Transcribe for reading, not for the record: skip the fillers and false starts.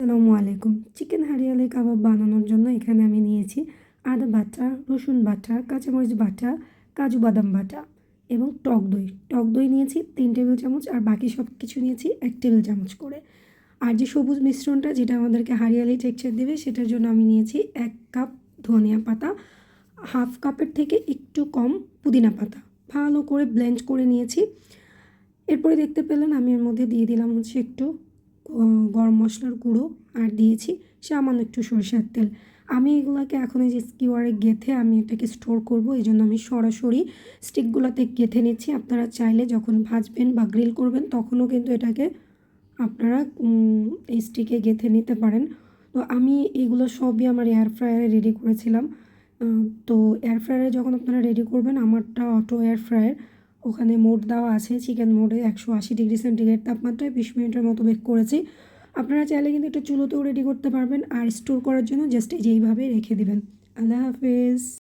আসসালামু আলাইকুম। চিকেন হারিয়ালি কাবাব বানানোর জন্য এখানে আমি নিয়েছি আদা বাটা, রসুন বাটা, কাঁচামরিচ বাটা, কাজু বাদাম বাটা এবং টক দই। টক দই নিয়েছি ৩ টেবিল চামচ আর বাকি সব কিছু নিয়েছি ১ টেবিল চামচ করে। আর যে সবুজ মিশ্রণটা যেটা আমাদেরকে হারিয়ালি টেক্সচার দেবে সেটার জন্য আমি নিয়েছি ১ কাপ ধনিয়া পাতা, হাফ কাপের থেকে একটু কম পুদিনা পাতা। ভালো করে ব্লেন্ড করে নিয়েছি। এরপরে দেখতে পেলেন আমি এর মধ্যে দিয়ে দিলাম একটু গরম মশলার গুঁড়ো আর দিয়েছি সামান্য একটু সরিষার তেল। আমি এগুলাকে এখন এই যে স্কিওয়ারে গেঁথে আমি এটাকে স্টোর করব, এই জন্য আমি সরাসরি স্টিকগুলোতে গেঁথে নিচ্ছি। আপনারা চাইলে যখন ভাজবেন বা গ্রিল করবেন তখনও কিন্তু এটাকে আপনারা এই স্টিকে গেঁথে নিতে পারেন। তো আমি এগুলো সবই আমার এয়ার ফ্রায়ারে রেডি করেছিলাম। তো এয়ার ফ্রায়ারে যখন আপনারা রেডি করবেন, আমারটা অটো এয়ার ফ্রায়ার, ওখানে মোড দেওয়া আছে চিকেন মোডে 180 ডিগ্রি সেন্টিগ্রেড তাপমাত্রায় 20 মিনিটের মতো বেক করেছি। আপনারা চাইলে কিন্তু এটা চুলোতেও রেডি করতে পারবেন। আর স্টোর করার জন্য জাস্ট এইভাবে রেখে দিবেন। আল্লাহ হাফেজ।